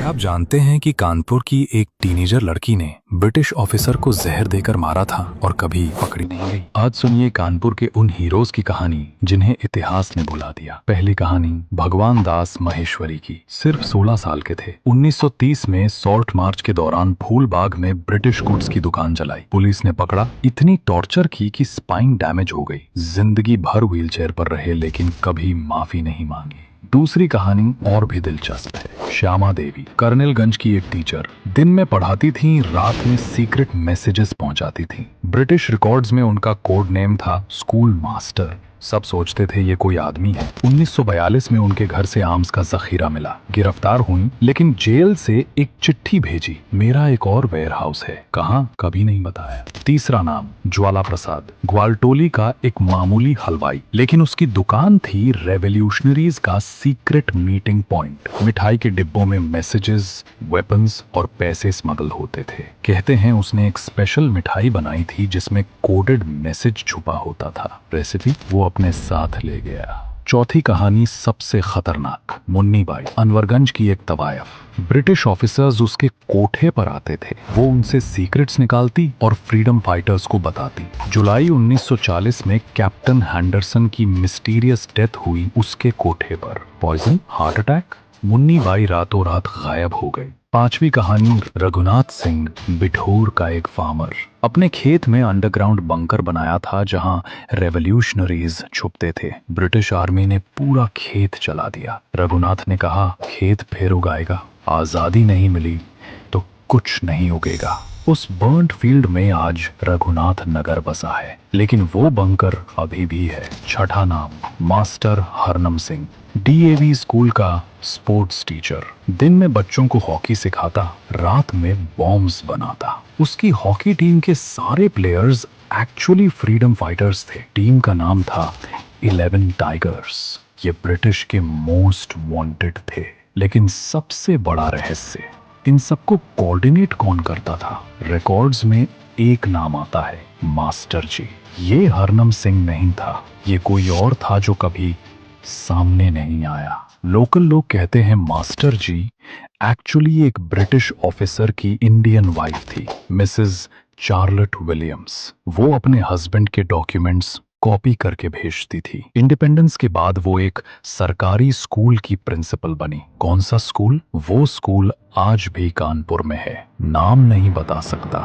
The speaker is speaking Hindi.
क्या आप जानते हैं कि कानपुर की एक टीनेजर लड़की ने ब्रिटिश ऑफिसर को जहर देकर मारा था और कभी पकड़ी नहीं गई। आज सुनिए कानपुर के उन हीरोज की कहानी जिन्हें इतिहास ने भुला दिया। पहली कहानी भगवान दास महेश्वरी की। सिर्फ 16 साल के थे। 1930 में सॉल्ट मार्च के दौरान फूलबाग में ब्रिटिश गुड्स की दुकान चलाई। पुलिस ने पकड़ा, इतनी टॉर्चर की कि स्पाइन डैमेज हो गई। जिंदगी भर व्हीलचेयर पर रहे लेकिन कभी माफी नहीं मांगी। दूसरी कहानी और भी दिलचस्प है। श्यामा देवी, कर्नलगंज की एक टीचर, दिन में पढ़ाती थीं, रात में सीक्रेट मैसेजेस पहुंचाती थीं। ब्रिटिश रिकॉर्ड्स में उनका कोड नेम था स्कूल मास्टर। सब सोचते थे ये कोई आदमी है। 1942 में उनके घर से आर्म्स का जखीरा मिला। गिरफ्तार हुई लेकिन जेल से एक चिट्ठी भेजी, मेरा एक और वेयर हाउस है, कहाँ कभी नहीं बताया। तीसरा नाम ज्वाला प्रसाद, ग्वालटोली का एक मामूली हलवाई, लेकिन उसकी दुकान थी रेवोल्यूशनरीज का सीक्रेट मीटिंग पॉइंट। मिठाई के डिब्बों में मैसेजेस, वेपन्स और पैसे स्मगल होते थे। कहते हैं उसने एक स्पेशल मिठाई बनाई थी जिसमें कोडेड मैसेज छुपा होता था। रेसिपी वो अपने साथ ले गया। चौथी कहानी सबसे खतरनाक, मुन्नी बाई, अनवरगंज की एक तवायफ। ब्रिटिश ऑफिसर्स उसके कोठे पर आते थे। वो उनसे सीक्रेट्स निकालती और फ्रीडम फाइटर्स को बताती। जुलाई 1940 में कैप्टन हैंडरसन की मिस्टीरियस डेथ हुई उसके कोठे पर। Poison, heart attack. Munni Bai रातों रात गायब हो गई। पांचवी कहानी रघुनाथ सिंह, बिठूर का एक फार्मर। अपने खेत में अंडरग्राउंड बंकर बनाया था जहां रेवोल्यूशनरीज छुपते थे। ब्रिटिश आर्मी ने पूरा खेत जला दिया। रघुनाथ ने कहा, खेत फिर उगाएगा, आजादी नहीं मिली तो कुछ नहीं उगेगा। उस बर्न्ड फील्ड में आज रघुनाथ नगर बसा है, लेकिन वो बंकर अभी भी है। छठा नाम मास्टर हरनम सिंह, डीएवी स्कूल का स्पोर्ट्स टीचर। दिन में बच्चों को हॉकी सिखाता, रात में बॉम्ब्स बनाता। उसकी हॉकी टीम के सारे प्लेयर्स एक्चुअली फ्रीडम फाइटर्स थे। टीम का नाम था 11 टाइगर्स। ये ब्रिटिश के मोस्ट वांटेड थे। लेकिन सबसे बड़ा रहस्य, इन सबको कोऑर्डिनेट कौन करता था? रिकॉर्ड्स में एक नाम आता है, मास्टर जी। ये हरनम सिंह नहीं था, ये कोई और था जो कभी सामने नहीं आया। लोकल लोग कहते हैं मास्टर जी एक्चुअली एक ब्रिटिश ऑफिसर की इंडियन वाइफ थी, मिसेस चार्लट विलियम्स। वो अपने हस्बैंड के डॉक्यूमेंट्स कॉपी करके भेजती थी। इंडिपेंडेंस के बाद वो एक सरकारी स्कूल की प्रिंसिपल बनी। कौन सा स्कूल? वो स्कूल आज भी कानपुर में है, नाम नहीं बता सकता।